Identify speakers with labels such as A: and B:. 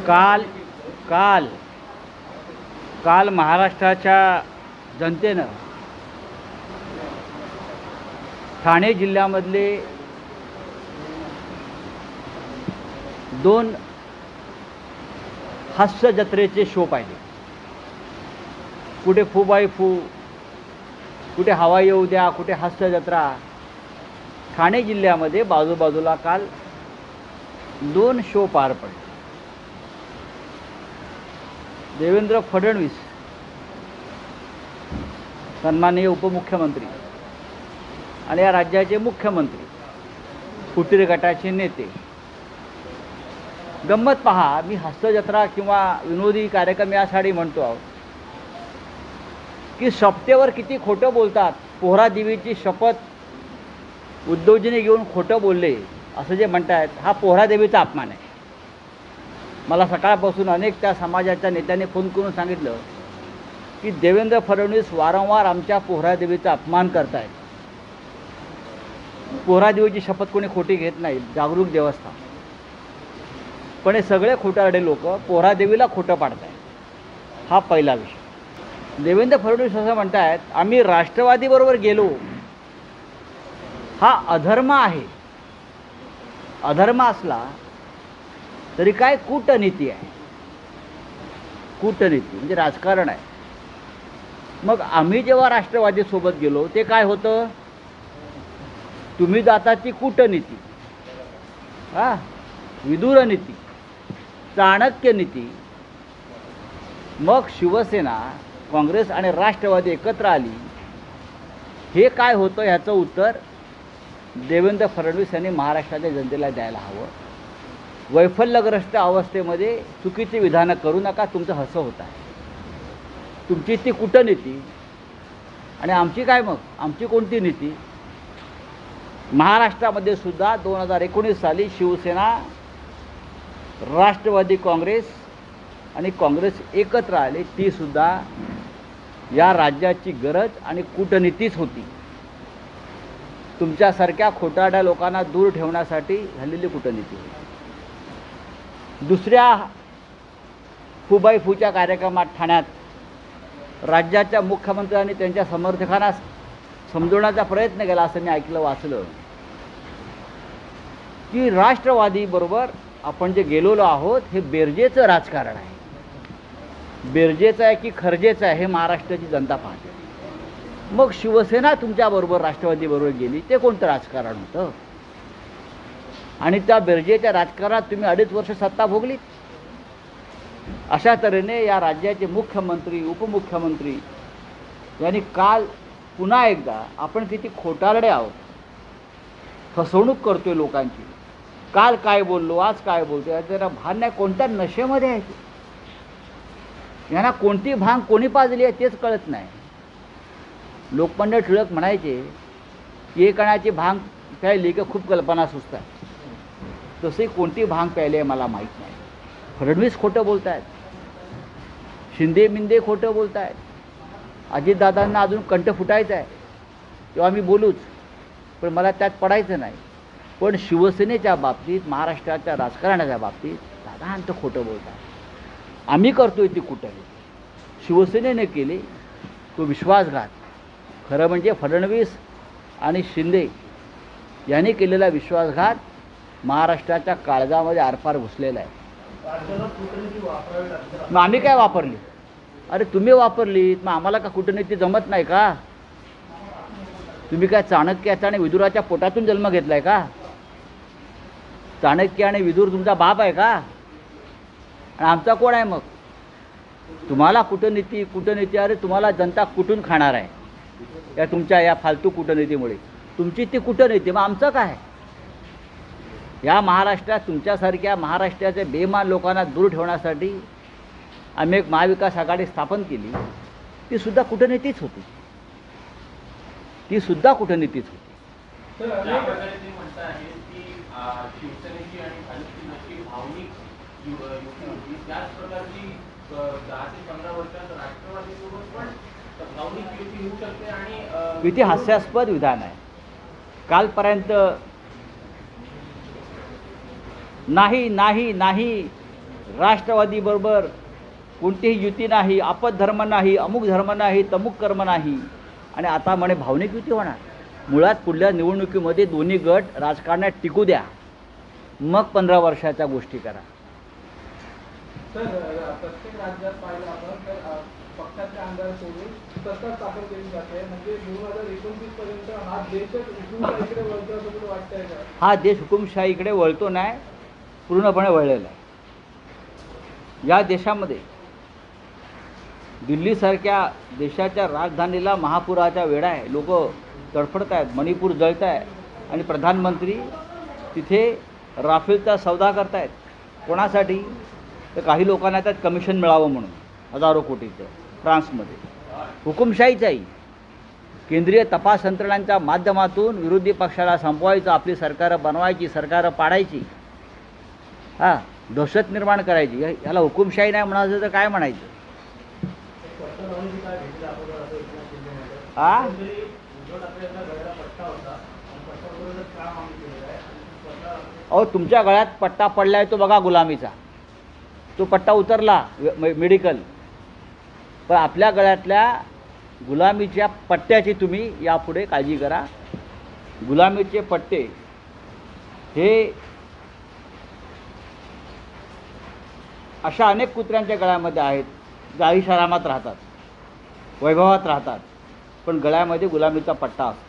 A: काल काल काल महाराष्ट्राच्या जनतेनं ठाणे जिल्ह्यामधले दोन हास्य जत्रेचे शो पाहिले. कुठे फू बाई फू, कुठे हवा येऊ द्या, कुठे हास्य जत्रा. ठाणे जिल्ह्यामध्ये बाजूबाजूला काल दोन शो पार पडले. देवेंद्र फडणवीस सन्माननीय उपमुख्यमंत्री आणि या राज्याचे मुख्यमंत्री, फुटीर गटाचे नेते. गंमत पहा, मी हास्य जत्रा किंवा विनोदी कार्यक्रम यासाठी म्हणतो आहोत की सप्तेवर किती खोटं बोलतात. पोहरा देवीची शपथ उद्धवजीने घेऊन खोटं बोलले असं जे म्हणतायत, हा पोहरा देवीचा अपमान आहे. मला सकाळपासून अनेक त्या समाजाच्या नेत्यांनी फोन करून सांगितलं की देवेंद्र फडणवीस वारंवार आमच्या पोहरा देवीचा अपमान करतायत. पोहरा देवीची शपथ कोणी खोटी घेत नाही, जागरूक देवस्थान. पण हे सगळे खोटारडे लोक पोहरा देवीला खोटं पाडतायत. हा पहिला विषय. देवेंद्र फडणवीस असं म्हणतायत, आम्ही राष्ट्रवादीबरोबर गेलो, हा अधर्म आहे. अधर्म असला तरी काय कूटनीती आहे. कूटनीती म्हणजे राजकारण आहे. मग आम्ही जेव्हा राष्ट्रवादीसोबत गेलो ते काय होतं? तुम्ही जाता ती कूटनीती, विदुर नीती, चाणक्य नीती. मग शिवसेना, काँग्रेस आणि राष्ट्रवादी एकत्र आली. हे काय होतं ह्याचं उत्तर देवेंद्र फडणवीस यांनी महाराष्ट्राच्या जनतेला द्यायला हवं. वैफल्यग्रस्त अवस्थेमध्ये चुकीची विधानं करू नका. तुमचं हसं होत आहे. तुमची ती कूटनीती आणि आमची काय? मग आमची कोणती नीती? महाराष्ट्रामध्ये सुद्धा 2019 साली शिवसेना, राष्ट्रवादी काँग्रेस आणि काँग्रेस एकत्र आले. ती सुद्धा या राज्याची गरज आणि कूटनीतीच होती. तुमच्यासारख्या खोटारड्या लोकांना दूर ठेवण्यासाठी झालेली कूटनीती होती. दुसऱ्या फुबाई फूच्या कार्यक्रमात ठाण्यात राज्याच्या मुख्यमंत्र्यांनी त्यांच्या समर्थकांना समजवण्याचा प्रयत्न केला असं मी ऐकलं, वाचलं की राष्ट्रवादीबरोबर आपण जे गेलेलो आहोत हे बेरजेचं राजकारण आहे. बेरजेचं आहे की खर्जेचं आहे हे महाराष्ट्राची जनता पाहते. मग शिवसेना तुमच्याबरोबर राष्ट्रवादीबरोबर गेली, ते कोणतं राजकारण होतं? आणि त्या बेरजेच्या राजकारणात तुम्ही 2.5 वर्ष सत्ता भोगलीत. अशा तऱ्हेने या राज्याचे मुख्यमंत्री, उपमुख्यमंत्री यांनी काल पुन्हा एकदा आपण किती खोटारडे आहोत, फसवणूक करतोय लोकांची. काल काय बोललो, आज काय बोलतो याचं भान नाही. कोणत्या नशेमध्ये आहे यांना? कोणती भांग कोणी पाजली आहे तेच कळत नाही. लोकमान्य टिळक म्हणायचे की एक कणाची भांग प्यायली की खूप कल्पना सुचतात. तसे कोणती भांग प्यायली आहे मला माहीत नाही. फडणवीस खोटं बोलत आहेत, शिंदे मिंदे खोटं बोलत आहेत. अजितदादांना अजून कंठ फुटायचं आहे तेव्हा मी बोलूच, पण मला त्यात पडायचं नाही. पण शिवसेनेच्या बाबतीत, महाराष्ट्राच्या राजकारणाच्या बाबतीत साधारणतः खोटं बोलत आहे. आम्ही करतोय ती कुठंही, शिवसेनेने केली तो विश्वासघात. खरं म्हणजे फडणवीस आणि शिंदे यांनी केलेला विश्वासघात महाराष्ट्राच्या काळजामध्ये आरपार घुसलेला आहे. मग आम्ही काय वापरली? अरे तुम्ही वापरलीत, मग आम्हाला का कूटनीती जमत नाही का? तुम्ही काय चाणक्याचा आणि विदुराच्या पोटातून जन्म घेतलाय का? चाणक्य आणि विदुर तुमचा बाप आहे का? आणि आमचा कोण आहे मग? तुम्हाला कूटनीती कूटनीती, अरे तुम्हाला जनता कुठून खाणार आहे या तुमच्या या फालतू कूटनीतीमुळे? तुमची ती कूटनीती, मग आमचं काय? या महाराष्ट्रात तुमच्यासारख्या महाराष्ट्राच्या बेमान लोकांना दूर ठेवण्यासाठी आम्ही एक महाविकास आघाडी स्थापन केली. ती सुद्धा कूटनीतीच होती. ती सुद्धा कूटनीतीच होती. शिवसेनेची आणि भाजपची नक्की भावनिक युती होती, त्याच प्रकारची 10 ते 15 वर्षात राष्ट्रवादीसोबत पण भावनिक युती होऊ शकते. आणि किती हास्यास्पद विधान आहे. कालपर्यंत नाही नाही नाही राष्ट्रवादीबरोबर कोणतीही युती नाही, आपद्धर्म नाही, अमुक धर्म नाही, तमुक कर्म नाही, आणि आता म्हणे भावनिक युती होणार. मुळात पुढल्या निवडणुकीमध्ये दोन्ही गट राजकारणात टिकू द्या, मग 15 वर्षाच्या गोष्टी करा.
B: सर, प्रत्येक राज्यात पाहिलं आपण तर पक्षाचे आमदार सोडून सत्ता स्थापन केली जाते. म्हणजे 2029 पर्यंत हा देशच हुकुमशाहीकडे वळतो असं तुला वाटतंय का?
A: हा देश हुकुमशाहीकडे वळतो नाही, पूर्णपणे वळलेला आहे. या देशामध्ये दिल्लीसारख्या देशाच्या राजधानीला महापुराच्या वेळा आहे, लोक तडफडत आहेत, मणिपूर जळत आहे, आणि प्रधानमंत्री तिथे राफेलचा सौदा करतायत. कोणासाठी? तर काही लोकांना त्यात कमिशन मिळावं म्हणून, हजारो कोटीचं. फ्रान्समध्ये हुकुमशाहीच आहे. केंद्रीय तपास यंत्रणांच्या माध्यमातून विरोधी पक्षाला संपवायचं, आपली सरकारं बनवायची, सरकारं पाडायची, हां, दहशत निर्माण करायची. याला हुकुमशाही नाही म्हणायचं तर काय म्हणायचं? हां, अहो तुमच्या गळ्यात पट्टा पडला आहे तो बघा गुलामीचा, तो पट्टा उतरला मेडिकल, पण आपल्या गळ्यातल्या गुलामीच्या पट्ट्याची तुम्ही यापुढे काळजी करा. गुलामीचे पट्टे हे अशा अनेक कुत्र्यांच्या गळ्यामध्ये आहेत, जे आरामात राहतात, वैभवात राहतात, पण गळ्यामध्ये गुलामीचा पट्टा असतो.